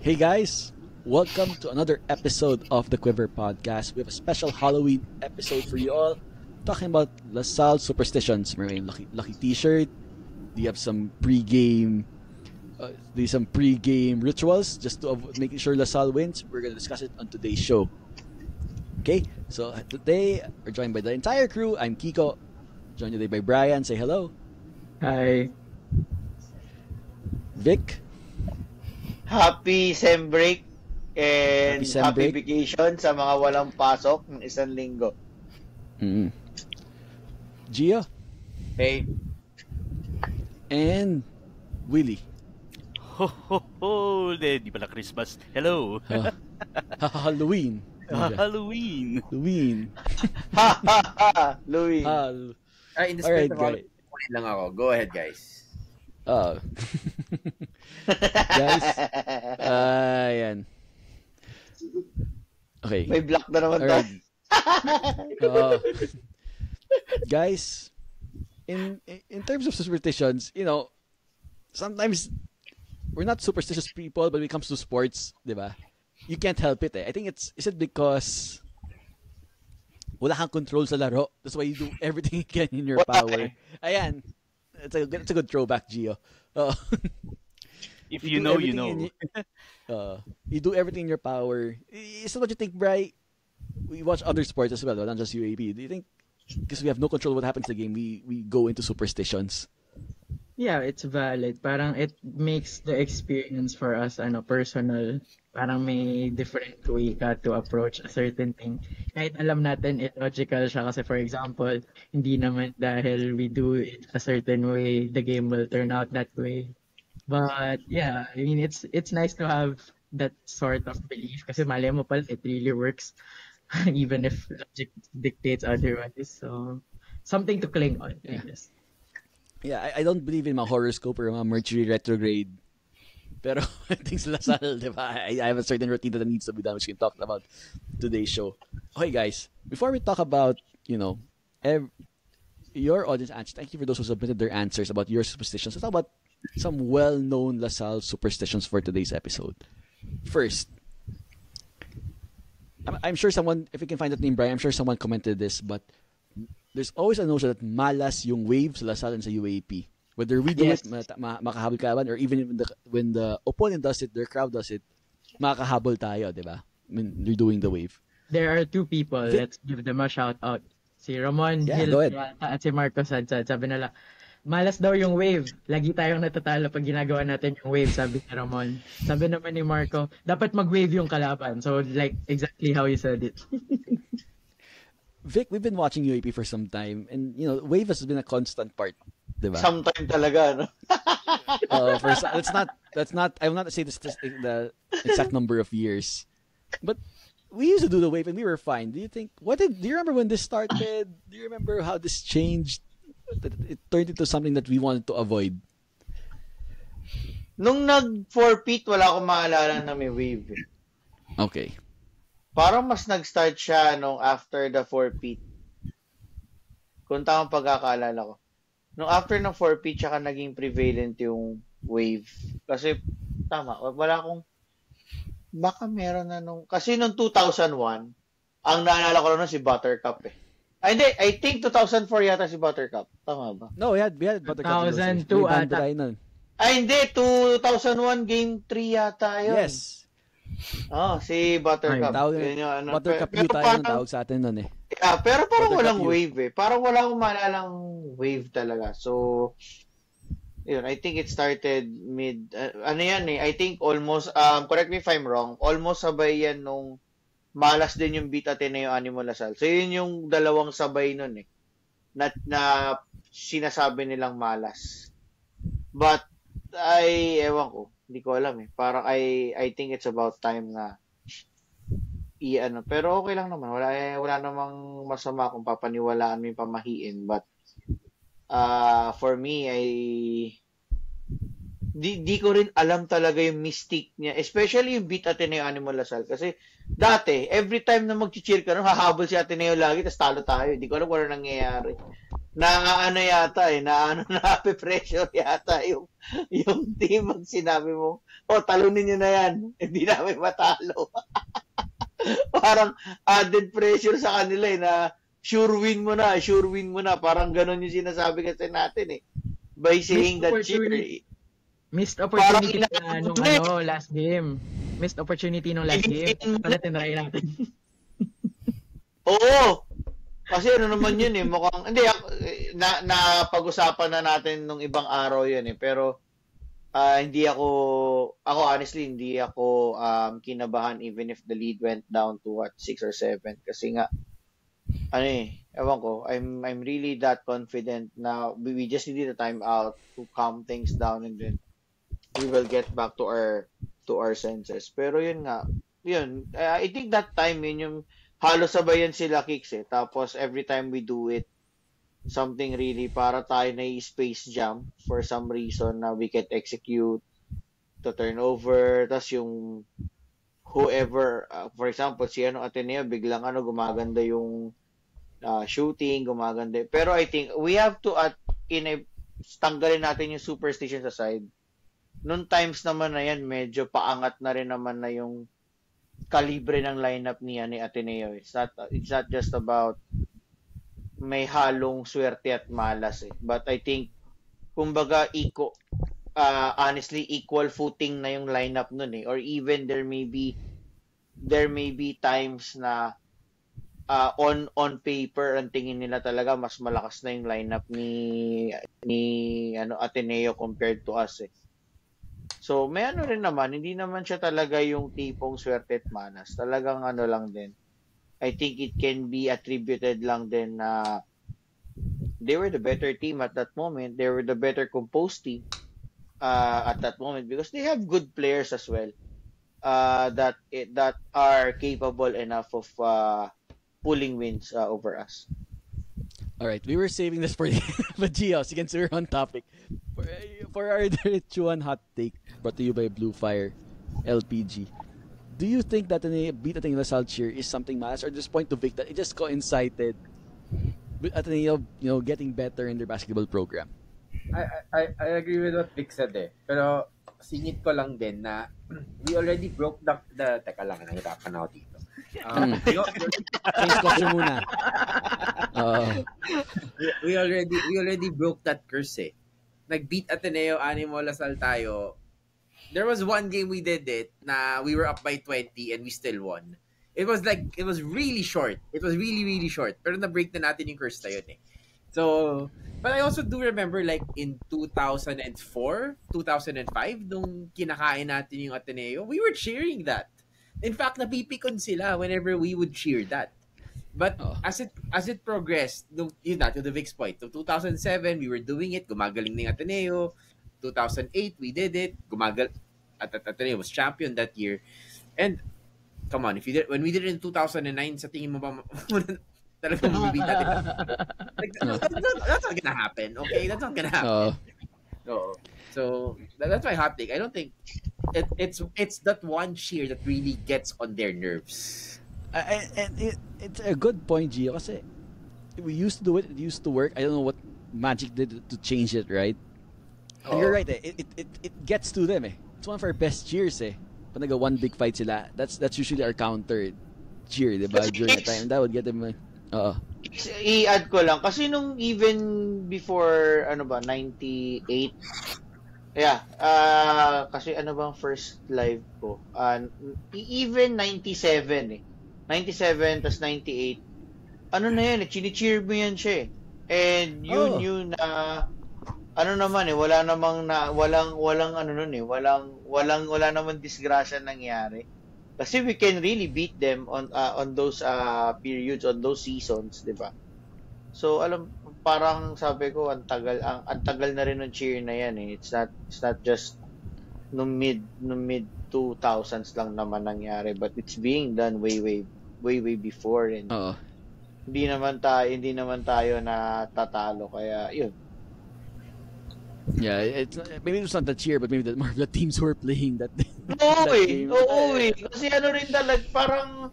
Hey guys, welcome to another episode of the Quiver Podcast. We have a special Halloween episode for you all, talking about LaSalle superstitions. May lucky T-shirt. Do you have some pre-game? Rituals just to making sure LaSalle wins. We're gonna discuss it on today's show. Okay, so today we're joined by the entire crew. I'm Kiko, joined today by Brian. Say hello. Hi. Vic. Happy sem break and happy break. vacation sa mga walang pasok ng isang linggo. Mm-hmm. Gio. Hey. And Willie. Ho ho ho! Di pala Christmas. Hello. Halloween. Halloween. Halloween. Ha ha ha! Louis. In the spirit of Halloween, lang ako. Go ahead, guys. Guys. Ayan. Okay. May black na naman tayo. Guys, in terms of superstitions, sometimes we're not superstitious people, but when it comes to sports, di ba? You can't help it. I think is it because wala kang control sa laro? That's why you do everything you can in your power. Ayan. It's a good throwback, Gio. If you know, you know. You do everything in your power. Is that what you think, Bri? We watch other sports as well, not just UAP. Do you think because we have no control what happens in the game, we go into superstitions? Yeah, it's valid. Parang it makes the experience for us personal. Parang may different way ka to approach a certain thing. Kahit alam natin illogical siya kasi for example, hindi naman dahil we do it a certain way, the game will turn out that way. But yeah, I mean it's nice to have that sort of belief kasi malay mo pala it really works even if logic dictates otherwise. So something to cling on, I guess. Yeah, I don't believe in mga horoscope or mga Mercury retrograde. Pero I think sa LaSalle, di ba? I have a certain routine that needs to be done, which we can talk about today's show. Okay, guys, before we talk about, your audience answers, thank you for those who submitted their answers about your superstitions. Let's talk about some well-known LaSalle superstitions for today's episode. First, I'm sure someone, if you can find that name, Brian, I'm sure someone commented this, but there's always a notion that malas yung wave sa LaSalle and sa UAP. Whether we do it, makahabol ka or even when the opponent does it, their crowd does it, makahabol tayo, di ba? When they're doing the wave. There are two people, let's give them a shout out. Si Ramon Hill at si Marco Sadsad. Sabi nila, malas daw yung wave. Lagi tayong natatalo pag ginagawa natin yung wave, sabi ni Ramon. Sabi naman ni Marco, dapat mag-wave yung kalaban. So like exactly how you said it. Vic, we've been watching UAP for some time, and wave has been a constant part, diba? Sometime talaga, no? That's not. I will not say this the exact number of years, but we used to do the wave and we were fine. Do you remember when this started? Do you remember how this changed? It turned into something that we wanted to avoid. Nung nag-4-peat, wala akong maalala na may wave. Okay. Parang mas nag-start siya nung after the 4-peat. Kung tamang pagkakaalala ko. Nung after ng 4-peat, tsaka naging prevalent yung wave. Kasi, tama, wala akong, baka meron na nung, kasi nung 2001, ang naalala ko na si Buttercup eh. Ay, hindi, I think 2004 yata si Buttercup. Tama ba? No, we had Buttercup. 2002 ata. Ay, hindi, 2001 game 3 yata yun. Yes. Si Buttercup. Buttercup U tayo ng tawag sa atin nun eh. Yeah, pero parang walang wave eh. Parang wala akong maalalang wave talaga. So, I think it started mid, I think almost, correct me if I'm wrong, almost sabay yan nung malas din yung Beat Ateneo Animo LaSalle. So, yun yung dalawang sabay nun eh. Na sinasabi nilang malas. But, ewan ko. Hindi ko alam eh. Parang I think it's about time na pero okay lang naman. Wala namang masama kung papaniwalaan mo yung pamahiin. But for me, di ko rin alam talaga yung mystique niya. Especially yung Beat Ateneo Animo LaSalle. Kasi dati, every time na mag-cheer ka, hahabol si Ateneo lagi, tapos talo tayo. Hindi ko alam kung ano nangyayari. ano yata na-pressure yata yung team pag sinabi mo, talunin nyo na yan, hindi namin matalo. Parang added pressure sa kanila na sure win mo na, parang ganun yung sinasabi kasi natin by saying that missed opportunity na nung last game. Missed opportunity nung last game. Pala tinry natin. Oo. Kasi naman yun mukhang, hindi, pag-usapan na natin nung ibang araw yun pero hindi ako honestly, hindi ako kinabahan even if the lead went down to 6 or 7 kasi nga, ewan ko, I'm really that confident na we just need a time out to calm things down and then we will get back to our senses. Pero yun nga, I think that time yung halos sabayan sila kicks tapos every time we do it, something really para tayo na space jam for some reason na we can execute to turnover, tas yung whoever, for example, si Ateneo, biglang gumaganda yung shooting, gumaganda. Pero I think we have to tanggalin natin yung superstition sa side. Noon times naman na yan, medyo paangat na rin naman na yung kalibre ng lineup ni Ateneo. It's not just about may halong swerte at malas But I think, kumbaga, honestly, equal footing na yung lineup nun Or even there may be times na on paper ang tingin nila talaga mas malakas na yung lineup ni Ateneo compared to us So may rin naman, hindi naman siya talaga yung tipong swerte at malas. Talagang lang din. I think it can be attributed lang din na they were the better team at that moment. They were the better composed team at that moment because they have good players as well that are capable enough of pulling wins over us. All right, we were saving this for but Gio, since we're on topic, for our Chuan hot take brought to you by Blue Fire LPG. Do you think that beat Ateneo Lasal cheer is something mass, or just point to Vic that it just coincided with Ateneo, getting better in their basketball program? I agree with what Vic said Pero singit ko lang din na we already broke the teka lang, nahirapan ako dito. Change costume muna. We already broke that curse Nag-beat Ateneo, Animo Lasal tayo. There was one game we did it na we were up by 20 and we still won. It was really short. It was really, really short. Pero na-break na natin yung curse na yun So, but I also do remember in 2004, 2005, nung kinakain natin yung Ateneo, we were cheering that. In fact, napipikon sila whenever we would cheer that. But as it progressed, to the Vic's point, to 2007, we were doing it, gumagaling ng Ateneo. 2008, we did it, Ateneo was champion that year. And come on, when we did it in 2009, sa tingin mo ba talagang mabibit natin? That's not gonna happen, okay? That's not gonna happen. So that's my hot take. I don't think it's that one cheer that really gets on their nerves. And it's a good point, Gio, kasi we used to do it used to work. I don't know what Magic did to change it, right? And you're right, it gets to them It's one of our best cheers Pag nag one big fight sila, that's usually our counter cheer, diba? During the time, that would get them I-add ko lang, kasi nung even before, 98, kasi bang first live ko, even 97 97 tas 98, na yan chini-cheer mo yan siya and yun na wala namang disgrasya nangyari. Kasi we can really beat them on those periods, on those seasons, 'di ba? So parang sabi ko ang tagal na rin ng cheer na yan It's not just no mid 2000s lang naman nangyari, but it's being done way before and hindi naman tayo na tatalo kaya yun. Yeah, maybe it's not the cheer, but maybe more of the teams who are playing that. Oo. Kasi rin talaga parang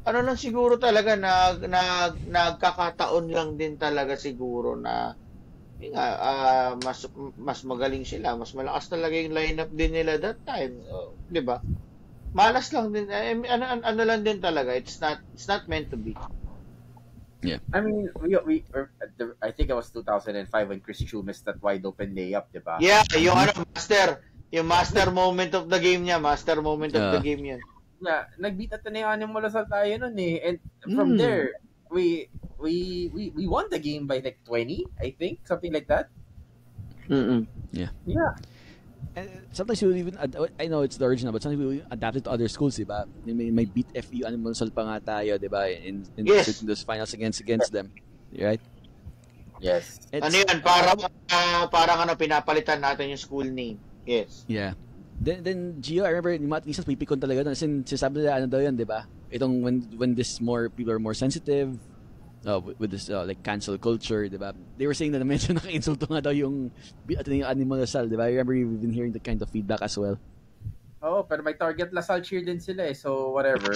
ano lang siguro talaga nagkakataon lang din talaga siguro na yun nga, mas magaling sila, mas malakas talaga yung lineup din nila that time, 'di ba? Malas lang din, ano lang din talaga, it's not meant to be. I mean, I think it was 2005 when Chris Chu missed that wide open layup, diba? Yeah, yung master moment of the game niya, master moment of the game yan. Yeah, nag-beat Ateneo Animal Lasal tayo nun eh. And from there, we won the game by like 20, I think, something like that. Yeah. And sometimes you even, I know it's the original, but sometimes we adapt it to other schools, diba? May beat FEU Animal Lasal pa nga tayo, diba? In Yes. those finals against them, right? Yes. Ano yan, parang pinapalitan natin yung school name. Yes. Yeah. Then Gio, I remember yung mga tenisas pipikon talaga doon. Sinasabi nila ano daw yun, di ba? Itong when this more people are more sensitive with this like cancel culture, di ba? They were saying na medyo naka-insulto nga daw yung Animal Lasal, di ba? I remember you've been hearing that kind of feedback as well. Oh, pero may target Lasal cheer din sila eh. So whatever.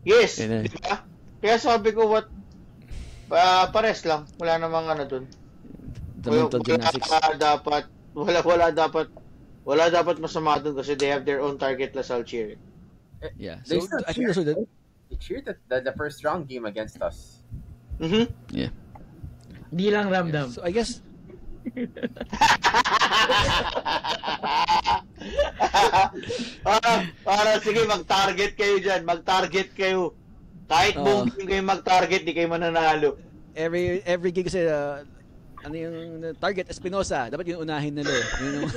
Yes. Di ba? Kaya sabi ko pares lang. Wala namang ano dun. The mental gymnastics. Wala dapat masama dun kasi they have their own target Lasal cheer. Yeah. So I think also that they cheered the first round game against us. Yeah. Hindi lang ramdam. So I guess sige, mag-target kayo dyan. Mag-target kayo. Kahit buong game kayo mag-target, di kayo mananalo. Every game kasi ano yung target Espinosa, dapat yung unahin nila eh. Yun yung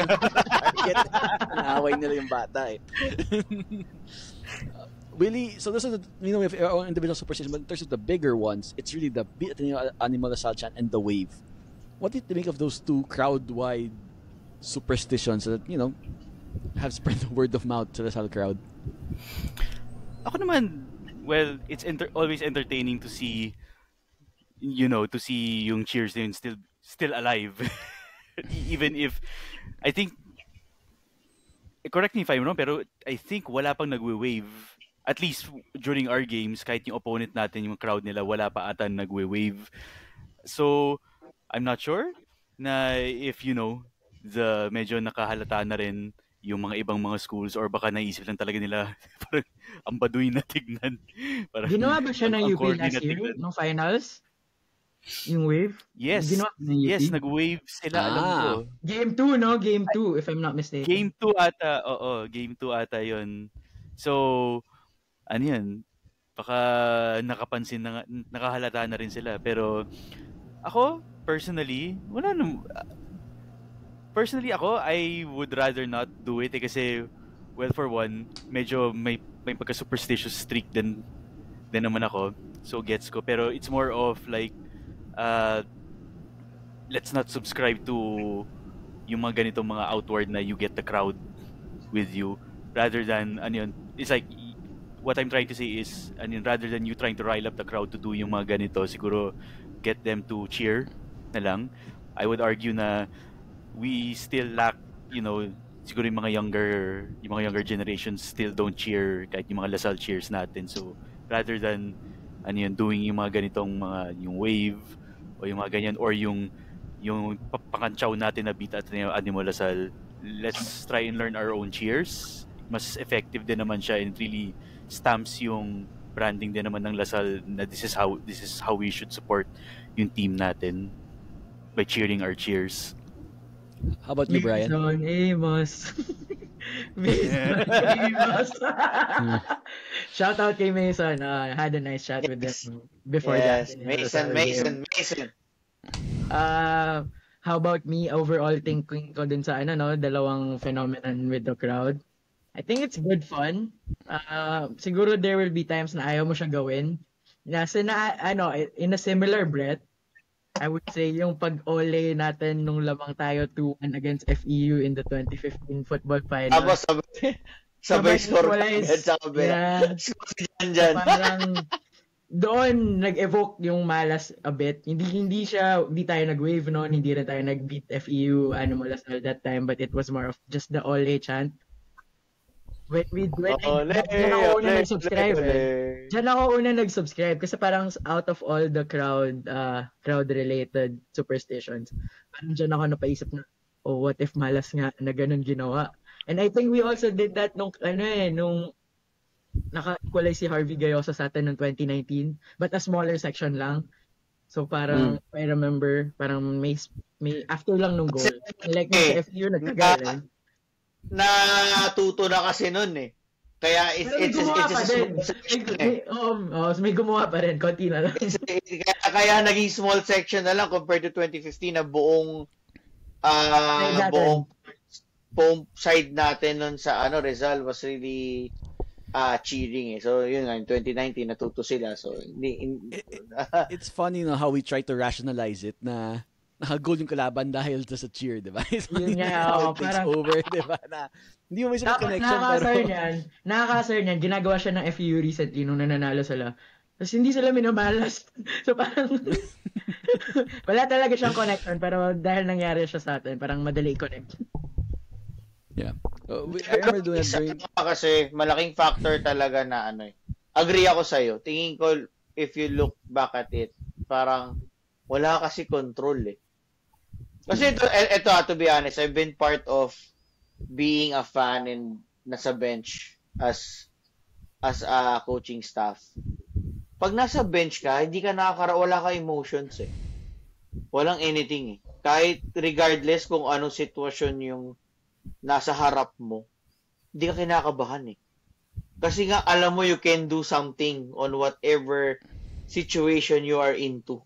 target. Naaway nila yung bata eh. Really, so those are the, if individual superstitions, but in terms of the bigger ones, it's really the Animal Lasal chant and the wave. What did you make of those two crowd-wide superstitions that, have spread the word of mouth to the Lasal crowd? Ako naman, well, it's always entertaining to see to see yung cheers din still alive. Even if, I think, correct me if I'm wrong, pero I think wala pang nagwe-wave. At least during our games, kahit yung opponent natin, yung crowd nila, wala pa ata nagwe-wave. So, I'm not sure na if, the medyo nakahalata na rin yung mga ibang mga schools or baka naisip lang talaga nila parang ang baduy na tignan. Ginawa ba siya ng UP last year, ng finals? Yung wave? Yes. Yes, nag-wave sila, alam ko. Game 2, no? Game 2, if I'm not mistaken. Game 2 ata, oo. Game 2 ata yun. So, ano yun? Baka nakapansin na, nakahalata na rin sila. Pero, ako, personally, I would rather not do it kasi, well, for one, medyo may pagka-superstitious streak din naman ako. So, gets ko. Pero, it's more of like, let's not subscribe to yung mga ganitong mga outward na you get the crowd with you rather than it's like what I'm trying to say is rather than you trying to rile up the crowd to do yung mga ganito, siguro get them to cheer na lang. I would argue na we still lack, siguro yung mga younger generations still don't cheer kahit yung mga Lasal cheers natin. So rather than doing yung mga ganitong yung wave o yung mga ganyan or yung pakantsaw natin na beat at Animal Lasal, let's try and learn our own cheers. Mas effective din naman siya and really stamps yung branding din naman ng Lasal na this is how we should support yung team natin by cheering our cheers. How about you, Brian? Mason Amos. Amos. Shout out kay Mason. I had a nice chat with them before that. Mason. How about me? Overall thinking ko dun sa dalawang phenomenon with the crowd. I think it's good fun. Siguro there will be times na ayaw mo siya gawin. In a similar breath, I would say yung pag-ole natin nung lamang tayo 2-1 against FEU in the 2015 football final. Tapos sabay score dyan. Parang doon nag-evoke yung malas a bit. Hindi tayo nag-wave noon, hindi rin tayo nag-beat FEU Animal Lasal that time, but it was more of just the ole chant. Diyan ako una nag-subscribe Diyan ako una nag-subscribe kasi parang out of all the crowd-related superstitions, parang diyan ako napaisip na, oh, what if malas nga na ganun ginawa? And I think we also did that nung naka-equalize si Harvey Gayosa sa atin noong 2019, but a smaller section lang. So parang, I remember, parang may after lang nung goal. Like, sa FU, nagtagal natuto na kasi nun eh. Kaya it's may gumawa pa rin, konti na lang. Kaya naging small section na lang compared to 2015 na buong side natin nun sa Rizal was really cheering eh. So yun nga, in 2019 natuto sila. So it's funny how we try to rationalize it na nakagol yung kalaban dahil sa cheer, di ba? Yun nga, parang over, di ba? Na, hindi mo may isang connection, pero nakakasar niyan, ginagawa siya ng FU recently nung nananalo sila. Tapos hindi sila minamalas. So parang wala talaga siyang connection, pero dahil nangyari siya sa atin, parang madali i-connect. Yeah. I remember doing that during... Kasi malaking factor talaga na agree ako sa'yo. Tingin ko, if you look back at it, parang wala kasi control eh. Kasi ito to be honest, I've been part of being a fan and nasa bench as a coaching staff. Pag nasa bench ka, hindi ka wala ka emotions eh. Walang anything eh. Kahit regardless kung anong sitwasyon yung nasa harap mo, hindi ka kinakabahan eh. Kasi nga alam mo you can do something on whatever situation you are into.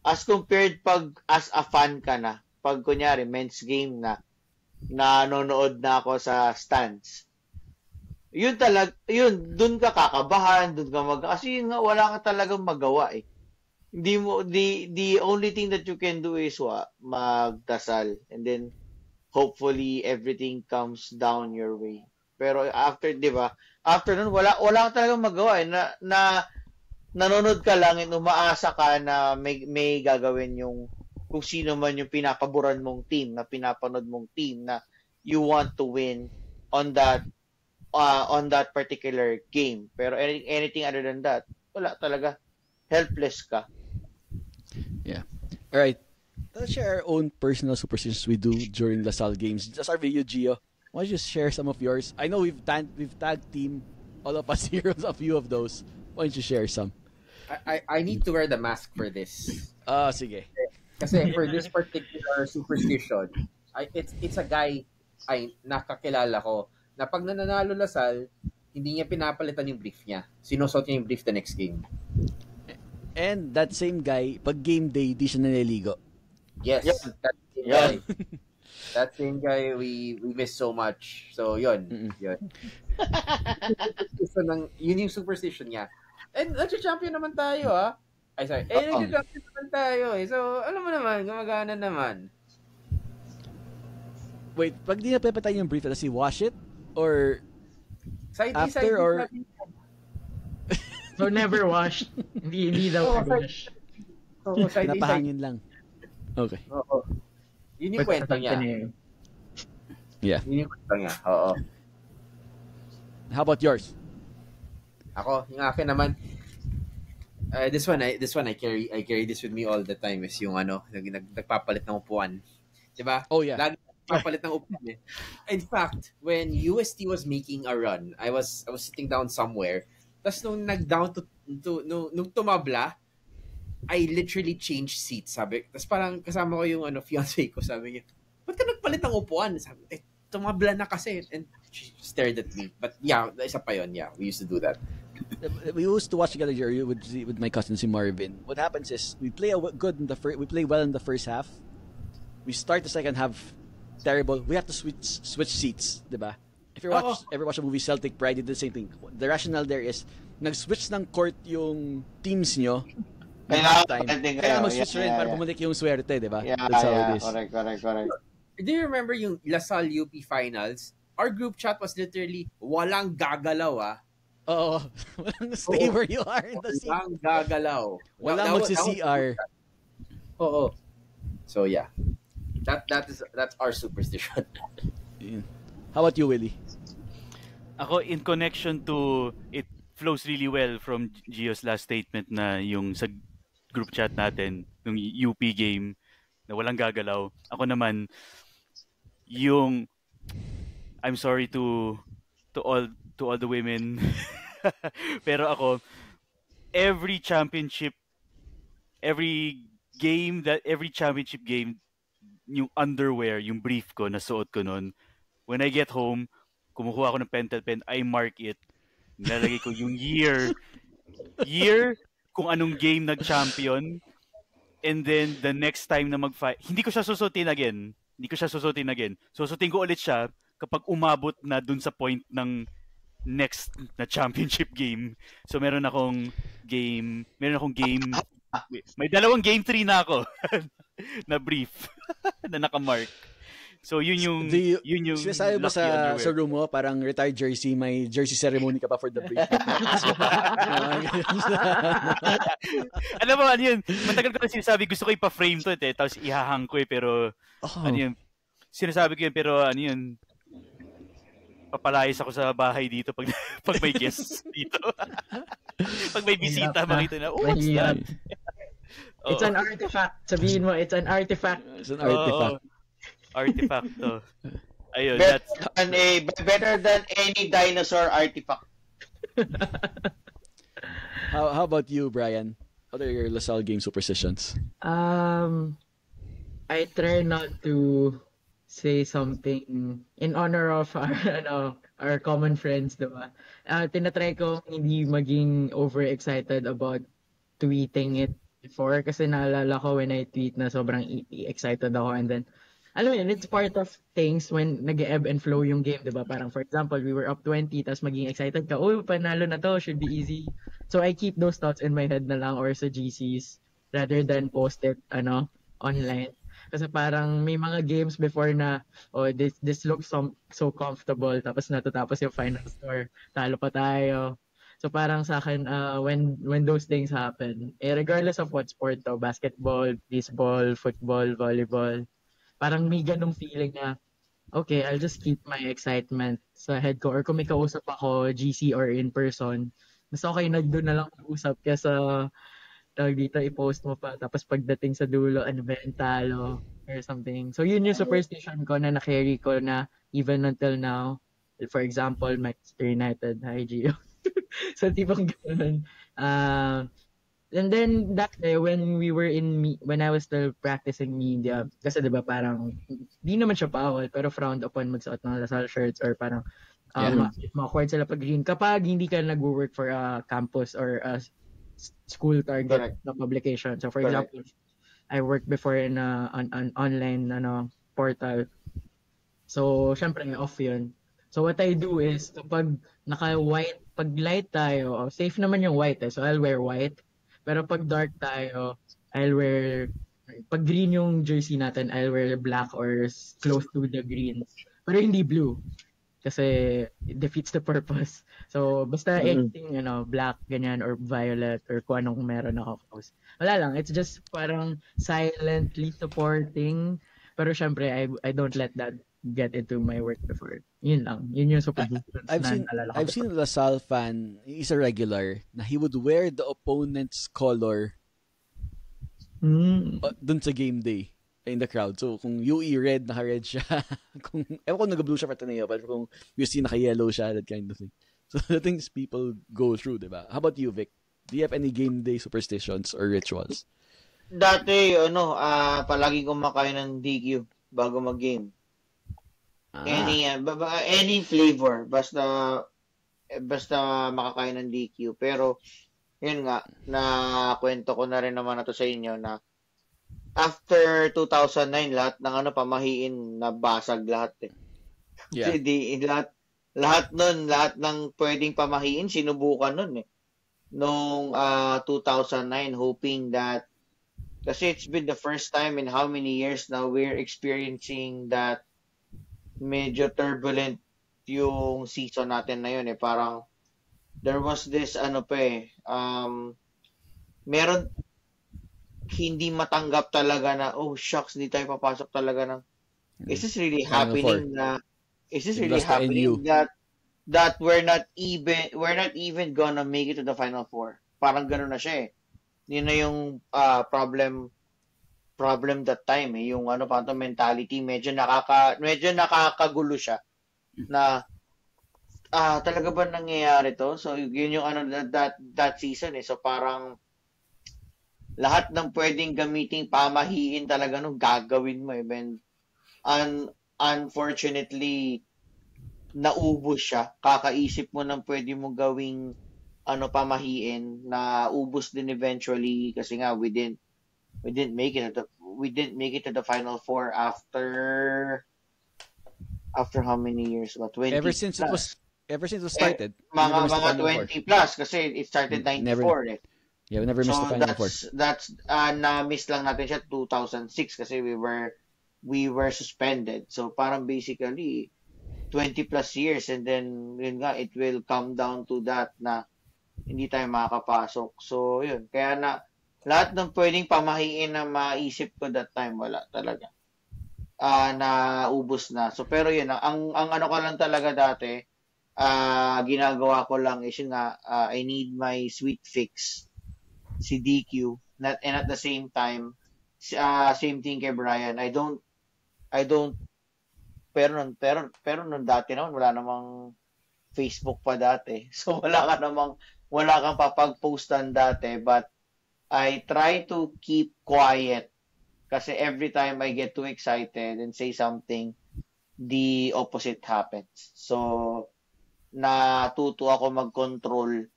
As compared pag as a fan ka na, pag kunyari men's game na nanonood na ako sa stands. Yun dun ka kakabahan, dun ka kasi yun nga wala ka talagang magawa eh. Hindi mo the only thing that you can do is magdasal and then hopefully everything comes down your way. Pero after, 'di ba? After nun wala ka talagang magawa eh na nanonood ka lang at umaasa ka na may gagawin yung kung sino man yung pinapaboran mong team, na pinapanood mong team na you want to win on that particular game. Pero anything other than that, wala talaga. Helpless ka. Yeah. All right. Let's share our own personal superstitions we do during Lasal games. Just our video, Gio. Why don't you share some of yours? I know we've tag team all of us here, a few of those. Why don't you share some? I need to wear the mask for this. Sige. Kasi for this particular superstition, it's a guy ay nakakilala ko na pag nananalo Lasal, hindi niya pinapalitan yung brief niya. Sinusot niya yung brief the next game. And that same guy, pag game day, di siya naliligo. Yes, that same guy. That same guy we miss so much. So yun. Yun yung superstition niya. And nag-champion naman tayo Ay sorry. Nag-champion naman tayo So alam mo naman, gumagana naman. Wait, pag di na pepetay yung brief, does he wash it? Or after or... So never wash. Hindi daw wash. Napahangin lang. Okay. Oo. Yun yung kwento niya. Yeah. Yun yung kwento niya. Oo. How about yours? Ako, yung akin naman, this one I carry this with me all the time is yung nagpapalit ng upuan. Diba? Oh yeah. Lagi nagpapalit ng upuan eh. In fact, when UST was making a run, I was sitting down somewhere. Tapos nung nag-down nung tumabla, I literally changed seats, sabi. Tapos parang kasama ko yung fiancé ko, sabi niya, ba't ka nagpalit ng upuan? Sabi, tumabla na kasi. And she stared at me. But yeah, isa pa yun. Yeah, we used to do that. We used to watch together with my cousin si Marvin. What happens is we play we play well in the first half. We start the second half terrible. We have to switch seats, diba? If you ever watch a movie Celtic Pride, they did the same thing. The rationale there is nag-switch ng court yung teams nyo. Kaya mag-switch rin para bumalik yung swerte, diba? That's how it is. Correct. Do you remember yung Lasal UP finals? Our group chat was literally walang gagalaw Oo. Walang stay where you are in the seat. Walang gagalaw. Walang magsi-CR. Oo. So yeah. That's our superstition. How about you, Willie? Ako, in connection to, it flows really well from Gio's last statement na yung sa group chat natin, yung UP game na walang gagalaw. Ako naman, yung I'm sorry to all the women. Pero ako, every championship game, yung underwear, yung brief ko, nasuot ko nun. When I get home, kumukuha ako ng pentel pen, I mark it. Nilalagay ko yung year, kung anong game nag-champion, and then the next time na mag-fight, hindi ko siya susutin again. Susutin ko ulit siya kapag umabot na dun sa point ng next na championship game. So meron akong game, may dalawang game 3 na ako na brief na nakamark. So yun yung sinasabi ba sa room mo parang retired jersey, may jersey ceremony ka pa for the brief? Alam mo, ano yun, matagal ko na sinasabi, gusto ko ipa-frame to tapos ihahang ko pero ano yun, sinasabi ko yun, pero ano yun, papalayas ako sa bahay dito pag may guests dito. Pag may bisita, makita na, what's that? It's an artifact. Sabihin mo, it's an artifact. It's an artifact. Artifact to. Ayun, better than any dinosaur artifact. How about you, Brian? What are your LaSalle game superstitions? I try not to say something in honor of our common friends, diba? Tinatry ko hindi maging overexcited about tweeting it before kasi naalala ko when I tweet na sobrang excited ako, and then alam mo yun, it's part of things when nag-ebb and flow yung game, diba? Parang for example, we were up 20 tapos maging excited ka, panalo na to, should be easy. So I keep those thoughts in my head na lang or sa GCs rather than post it online. Kasi parang may mga games before na this looks so comfortable tapos natatapos yung final score, talo pa tayo. So parang sa akin when those things happen, regardless of what sport to, basketball, baseball, football, volleyball, parang may ganung feeling na okay, I'll just keep my excitement sa head ko, or kung may kausap ako GC or in person, mas okay na doon na lang usap kesa tawag dito, i-post mo pa tapos pagdating sa dulo ano ba yung talo or something. So yun yung superstition ko na na-carry ko na even until now. For example, Manchester United, hi Gio. So tipong ganun. And then that day when I was still practicing media, kasi 'di ba parang di naman siya bawal pero frowned upon magsuot ng LaSalle shirts or parang ma-awkward sila pag green kapag hindi ka nag-work for a campus or a school target na publication. So for example, I worked before in an online portal. So syempre off 'yun. So what I do is kapag naka-white, pag light tayo, safe naman yung white so I'll wear white. Pero pag dark tayo, pag green yung jersey natin, I'll wear black or close to the green. Pero hindi blue. Kasi it defeats the purpose. So, basta anything, black, ganyan, or violet, or kung anong meron ako close. Wala lang. It's just parang silently supporting. Pero syempre, I don't let that get into my work before. Yun lang. Yun yung super I've seen a LaSalle fan, he's a regular, na he would wear the opponent's color dun sa game day in the crowd. So, kung UE red, naka-red siya. Ewan ko nag-blue siya for Ateneo, but kung UC naka-yellow siya, that kind of thing. So, the things people go through, diba? How about you, Vic? Do you have any game day superstitions or rituals? Dati, palagi kumakain ng DQ bago mag-game. Any flavor, basta makakain ng DQ. Pero yun nga, na kwento ko na rin naman na to sa inyo na after 2009 lahat ng pamahiin nabasag lahat . Yeah. Kasi lahat ng pwedeng pamahiin sinubukan nun . Noong 2009, hoping that kasi it's been the first time in how many years now we're experiencing that medyo turbulent yung season natin na yun . Parang there was this meron hindi matanggap talaga na shucks, hindi tayo papasok talaga ng is this really happening that that we're not even gonna make it to the Final Four. Parang gano'n na siya eh. Yun na yung problem that time eh. Yung ano pa to mentality, medyo nakakagulo siya na talaga ba nangyayari to? So yun yung ano that season eh. So parang lahat ng pwedeng gamiting pamahiin talaga nung gagawin mo eh. Unfortunately, naubos siya. Kakaisip mo ng pwede mo gawing pamahiin na ubos din eventually kasi nga we didn't make it to the Final Four after how many years? About 20 Ever since it was started. Mga 20 plus kasi it started 94 eh. Yeah, we never missed the Final Four. That's na-miss lang natin siya 2006 kasi we were suspended. So parang basically 20 plus years and then yun nga it will come down to that na hindi tayo makakapasok. So yun, kaya na lahat ng pwedeng pamahiin na maisip ko that time wala talaga. Naubos na. So pero yun ang ano ko lang talaga dati ginagawa ko lang is yun nga I need my sweet fix si DQ and at the same time same thing kay Brian. I don't pero nun dati naman wala namang Facebook pa dati. So wala kang papag-postan dati but I try to keep quiet kasi every time I get too excited and say something the opposite happens. So natuto ako mag-control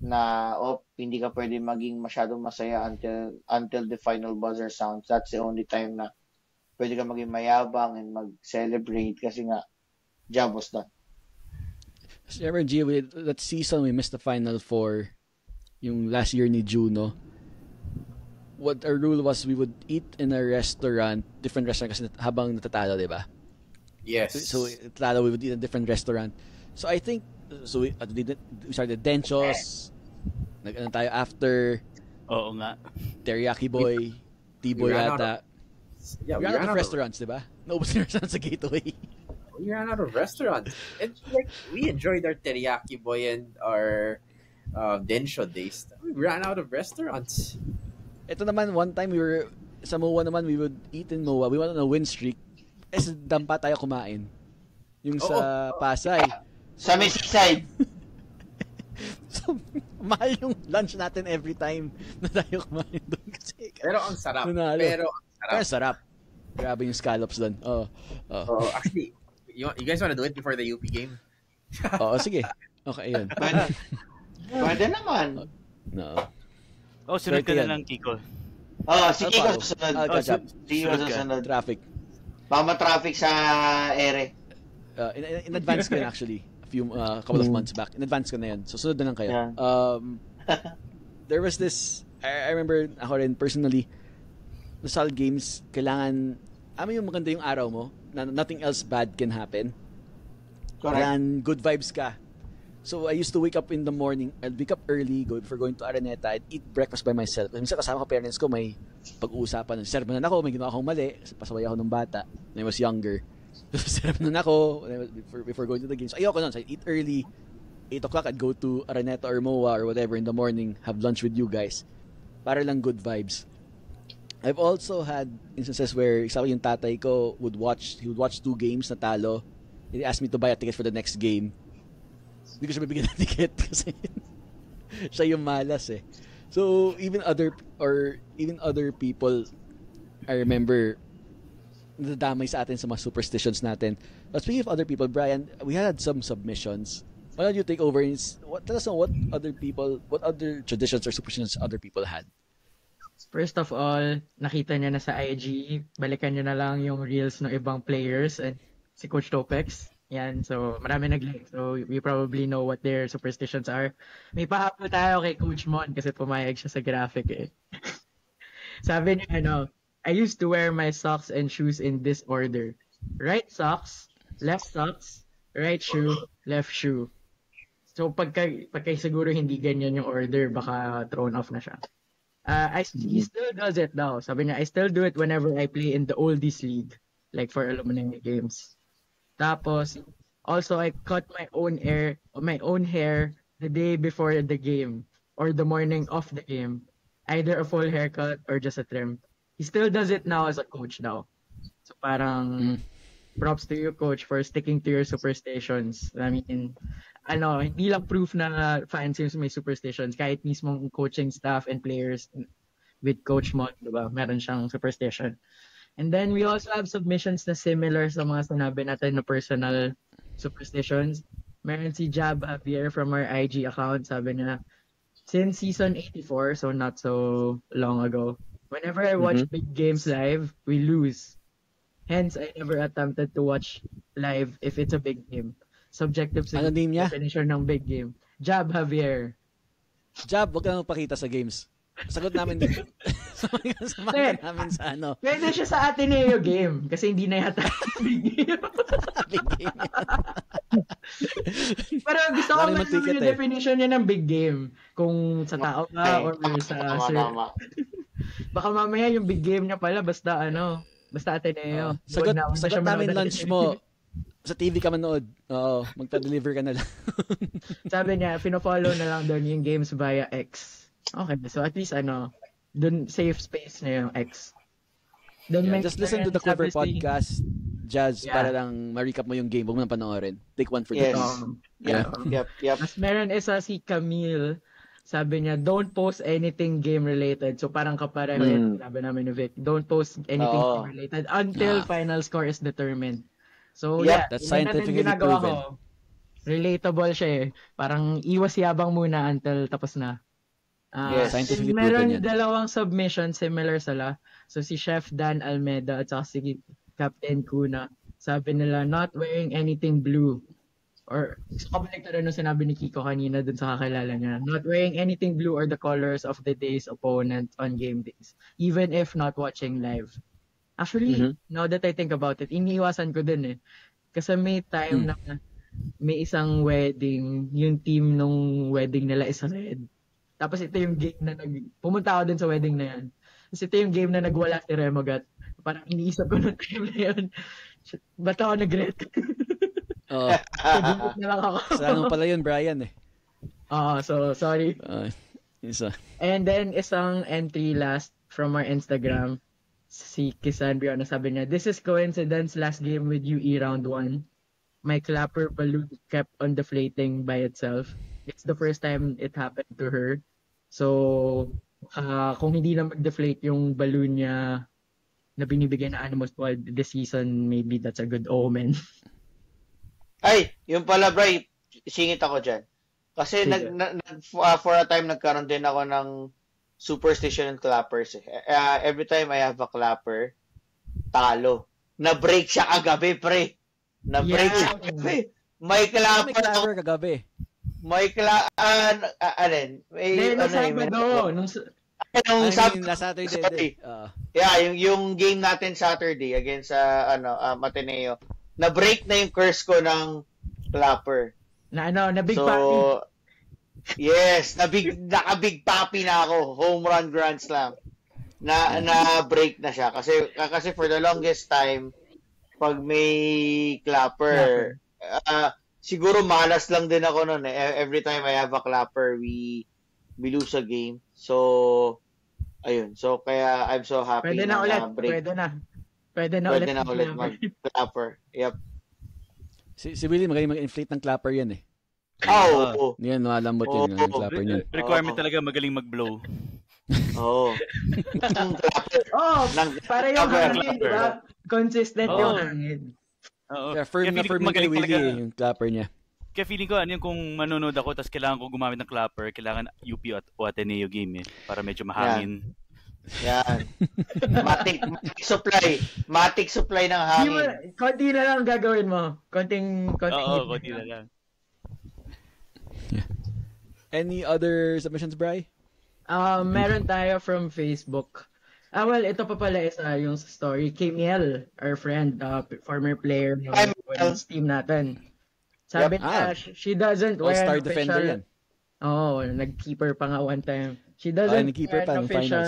na hindi ka pwede maging masyadong masaya until the final buzzer sounds. That's the only time na pwede ka maging mayabang and mag-celebrate kasi nga job was done. Remember, G, that season we missed the Final Four yung last year ni Juno. What our rule was we would eat in a restaurant, different restaurant kasi habang natatalo, di ba? Yes. So we would eat in a different restaurant. So I think we started Denchos. Nag-ano tayo after. Oo nga. Teriyaki Boy, T-Boy yata. Yeah, we ran out of restaurants, di ba? Naubos na restaurants sa Gateway. We ran out of restaurants. It's like we enjoyed our Teriyaki Boy and our Densho days. We ran out of restaurants. Ito naman, one time sa MOA naman, we would eat in MOA. We went on a win streak. Sa dampa tayo kumain. Yung sa Pasay. Sa Seaside. So, mahal yung lunch natin every time na tayo kumain doon. Kasi, pero ang sarap. Pero ang sarap. Grabe yung scallops doon. Actually, you guys wanna do it before the UP game? Oo, sige. Okay, yun. Pwede naman. No. Sunod ka na lang, Kiko. Si Kiko susunod. Kiko susunod. Traffic. Traffic sa ere. In advance ko yun actually. A couple of months back. In advance ko na yun. So, sunod na lang kayo. Yeah. There was this, I remember ako rin personally, Lasal games, kailangan, yung maganda yung araw mo, na nothing else bad can happen. Correct. Kailangan good vibes ka. So, I used to wake up in the morning. I'd wake up early, go before going to Araneta. I'd eat breakfast by myself. Minsan kasama ko parents ko, may pag-uusapan. Sermonan ako, may ginawa akong mali. Kasi pasaway ako ng bata when I was younger. So, sermonan ako before going to the games. So, ayoko nun. So, I'd eat early. 8 o'clock, I'd go to Araneta or MOA or whatever in the morning. Have lunch with you guys. Para lang good vibes. I've also had instances where sabi yung tatay ko he would watch 2 games na talo. He asked me to buy a ticket for the next game. Hindi ko siya bibigyan ng ticket kasi siya yung malas eh. So even other people, I remember nadadamay sa atin sa mga superstitions natin. But speaking of other people, Brian, we had some submissions. Why don't you take over? Tell us what other traditions or superstitions other people had. First of all, nakita niyo na sa IG, balikan niyo na lang yung reels ng ibang players and si Coach Topex. Yan, so marami nag-like. So we probably know what their superstitions are. May pahabol tayo kay Coach Mon kasi pumayag siya sa graphic eh. Sabi niya, I used to wear my socks and shoes in this order. Right socks, left socks, right shoe, left shoe. So pagka siguro hindi ganyan yung order, baka thrown off na siya. He still does it daw. Sabi niya, I still do it whenever I play in the oldies league. Like for alumni games. Tapos, Also, I cut my own hair the day before the game or the morning of the game. Either a full haircut or just a trim. He still does it now as a coach now. So parang props to you, coach, for sticking to your superstitions. I mean, hindi lang proof na fans teams may superstitions. Kahit mismong coaching staff and players with Coach Mon, diba? Meron siyang superstition. And then we also have submissions na similar sa mga sinabi natin na personal superstitions. Meron si Jab Javier from our IG account. Sabi niya, since season 84, so not so long ago, whenever I watch big games live, we lose. Hence, I never attempted to watch live if it's a big game. Subjective Ano name niya? definition ng big game. Jab Javier. Jab, wag ka nang pakita sa games. Sagot namin dito. Samahan namin sa ano. Pwede siya sa Ateneo game kasi hindi na yata big game. Big game. Pero gusto ko Maraming malaman ticket yung definition niya ng big game. Kung sa tao ka or sa Tama. Baka mamaya yung big game niya pala basta Ateneo. Sagot Huwag sagot siya namin manood. lunch mo. Sa TV ka manood. Oo, magpa-deliver ka na lang. Sabi niya, pino-follow na lang doon yung games via X. Okay, so at least doon safe space na yung X. Just listen to the Quiver Obviously, podcast, Jazz, Yeah. para lang ma-recap mo yung game. Huwag mo na panoorin. Take one for the Yes. team. Yep. Mas meron isa si Camille, sabi niya, don't post anything game-related. So parang kapareho yun, sabi namin ni Vic. Don't post anything Oo. game-related until Ah. final score is determined. So Yep. yeah, That's yun natin scientifically ginagawa proven. ko. Relatable siya eh. Parang iwas yabang muna until tapos na. Yes. Scientifically meron proven yan. dalawang submission similar sila. So si Chef Dan Almeida at saka si Captain Kuna. Sabi nila, not wearing anything blue. Or, gusto ko balik nung sinabi ni Kiko kanina dun sa kakilala niya. Not wearing anything blue or the colors of the day's opponent on game days. Even if not watching live. Actually, now that I think about it, iniiwasan ko din eh. Kasi may time na may isang wedding, yung team nung wedding nila is red. Tapos ito yung game na pumunta ako din sa wedding na yan. Tapos ito yung game na nagwala si Remogat. Parang iniisip ko nung time na yun. Shit, ba't ako nag-red? Oo. Nag-delete na lang ako. Sa ano pala yun, Brian eh. So sorry. Isa. And then isang entry last from our Instagram, si Kisandria na sabi niya, this is coincidence last game with UE round 1. My clapper balloon kept on deflating by itself. It's the first time it happened to her. So, kung hindi na mag-deflate yung balloon niya na binibigay na Animal Squad this season, maybe that's a good omen. Ay, yung pala, Bray, singit ako dyan. Kasi Sige. for a time, nagkaroon din ako ng superstition and clappers. Every time I have a clapper, talo. Na-break siya kagabi, pre. Na-break Yeah. siya kagabi. May May clapper ako. clapper kagabi. May Sabado. nung I Sabado, mean, last Saturday sorry. din. Yeah, yung game natin Saturday against Ateneo. Na-break na yung curse ko ng clapper. Na big So, party. yes, naka-big papi na ako. Home run grand slam. Na-break na siya. Kasi for the longest time, pag may clapper, siguro malas lang din ako noon eh. Every time I have a clapper, we lose a game. So, ayun. So, kaya I'm so happy Pwede na ulit. break. Pwede na ulit. mag-clapper. Yep. Si Willie magaling mag-inflate ng clapper yan eh. Oh. Yan, malambot yun. Yung clapper niyan. Requirement talaga magaling mag-blow. Oh. Para yung hangin, di ba? Consistent Oo. yung hangin. Oo. Kaya firm Kaya na feeling firm ko yung kay magaling Willie talaga. eh, yung clapper niya. Kaya feeling ko, yung kung manonood ako, tapos kailangan ko gumamit ng clapper, kailangan UP o Ateneo game eh. Para medyo mahangin. Yan. Matic supply. Matic supply ng hangin. Konti na lang gagawin mo. Konting Oo, konti na lang. Any other submissions, Bri? Meron tayo from Facebook. Well, ito pa pala isa yung story. Kamiel, our friend, former player ng Hi, Mel. women's team natin. Sabi niya, she doesn't wear All-star an defender official... yan. Oo, nag-keeper pa nga one time. She doesn't nag-keeper wear pa an ng official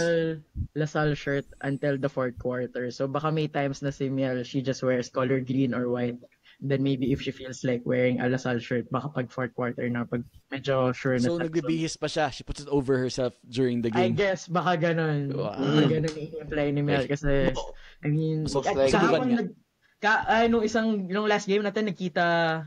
Lasal shirt until the fourth quarter. So baka may times na si Miel, she just wears color green or white. Then maybe if she feels like wearing a Lasal shirt, baka pag fourth quarter na, pag medyo sure na So, siya. nagbibihis pa siya. She puts it over herself during the I game. guess, baka ganun. Wow. Baka ganun i-imply ni Mel. Kasi, I mean, Most likely. kahapon, nung last game natin, nakita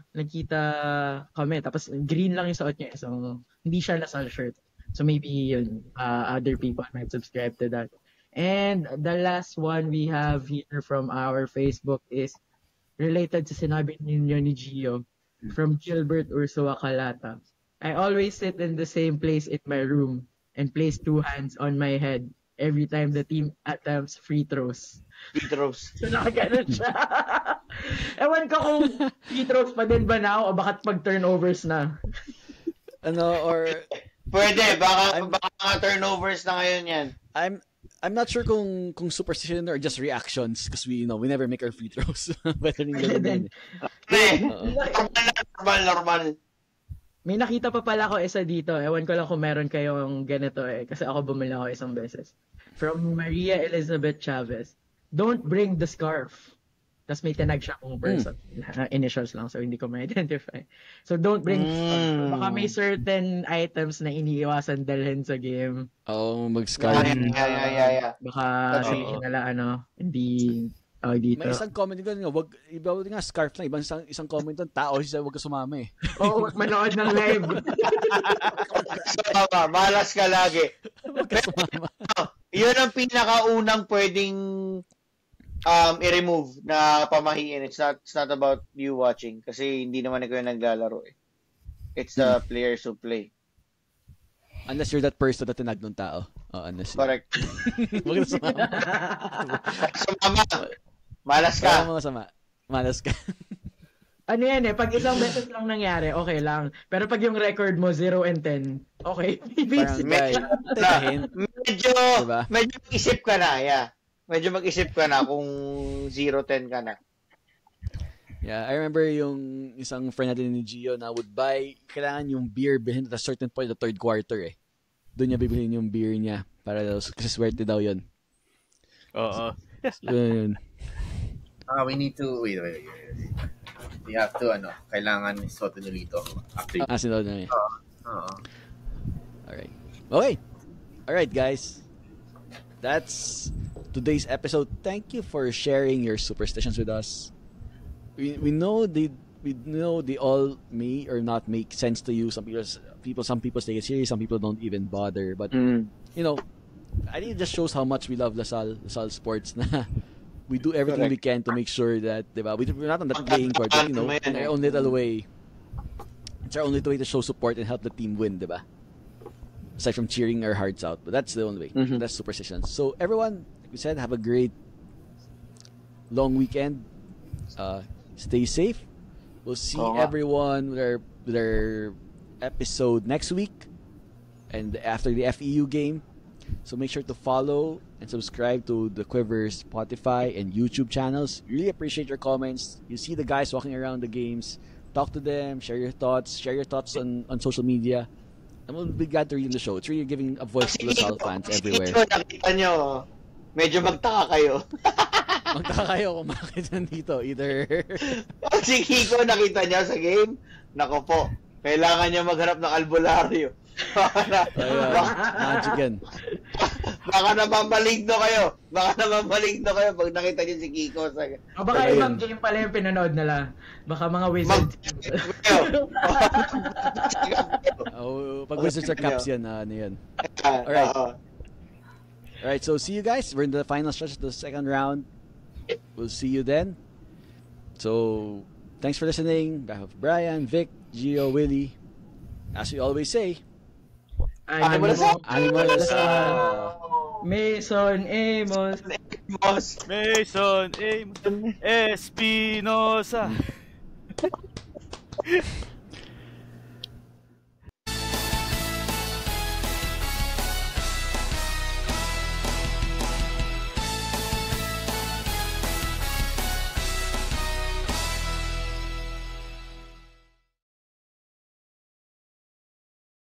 kami. Tapos, green lang yung suot niya. So, hindi siya Lasal shirt. So, maybe yun, other people might subscribe to that. And the last one we have here from our Facebook is related sa sinabi ninyo ni Gio from Gilbert Ursua Calata. I always sit in the same place in my room and place 2 hands on my head every time the team attempts free throws. Free throws. So nakaganon siya. Ewan ko kung free throws pa din ba now o bakit pag turnovers na. Or Pwede, baka turnovers na ngayon yan. I'm not sure kung superstition or just reactions because we never make our free throws. Better than ganun. Normal. May nakita pa pala ako isa dito. Ewan ko lang kung meron kayong ganito kasi ako bumili ako isang beses. From Maria Elizabeth Chavez. Don't bring the scarf. Tapos may tinag siya kung person. Initials lang, so hindi ko ma-identify. So don't bring the scarf. Baka may certain items na iniiwasan dalhin sa game. Mag-scarf. Yeah. Baka sabihin nila hindi dito. May isang comment doon, iba nga scarf lang, isang comment doon, tao siya, wag ka sumama eh. Oo, manood ng live. So, malas ka lagi. Wag ka sumama. Yun ang pinakaunang pwedeng i-remove na pamahiin. It's not about you watching kasi hindi naman ikaw yung naglalaro eh. It's the players who play. Unless you're that person na tinag ng tao. Unless Correct. wag ka sumama. Sumama. Malas ka. Malas ka. Ano yan pag isang beses lang nangyari, okay lang. Pero pag yung record mo 0-10, okay. Diba? Medyo mag-isip ka na, yeah. Medyo mag-isip ka na kung 0-10 ka na. Yeah, I remember yung isang friend natin ni Gio na would buy, kailangan yung beer bilhin at a certain point, the third quarter eh. Doon niya bibilhin yung beer niya para daw, kasi swerte daw yun. Oo. Yun. We need to, wait. We have to, kailangan Soto nilito. After Sinod na yun. Alright. Okay. Alright, guys. That's today's episode. Thank you for sharing your superstitions with us. We know they all may or not make sense to you. Some people take it serious. Some people don't even bother. But I think it just shows how much we love LaSalle sports. Na we do everything we can to make sure that, diba? We're not on that playing court, but, in our own little way. It's our only way to show support and help the team win, diba? Aside from cheering our hearts out, but that's the only way. That's superstition. So everyone, like we said, have a great long weekend. Stay safe. We'll see everyone with our episode next week and after the FEU game. So make sure to follow and subscribe to the Quivers Spotify and YouTube channels. Really appreciate your comments. You see the guys walking around the games. Talk to them. Share your thoughts. Share your thoughts on social media. And we'll be glad to read in the show. It's really giving a voice to LaSalle fans everywhere. Nakita nyo, medyo magtaka kayo. Magtaka kayo kung bakit nandito. Either... Si Kiko nakita niya sa game, nako po, kailangan niya maghanap ng albularyo. Magic yan. Baka namamaligno kayo pag nakita niyo si Kiko sa game. Baka ibang game pala yung pinanood nila. Baka mga Wizards. Pag Wizards or Caps yan, ano yan. Alright, so see you guys. We're in the final stretch of the second round. We'll see you then. So, thanks for listening. On behalf of Brian, Vic, Gio, Willie. As we always say, Animal Mason Amos. Mason Espinosa.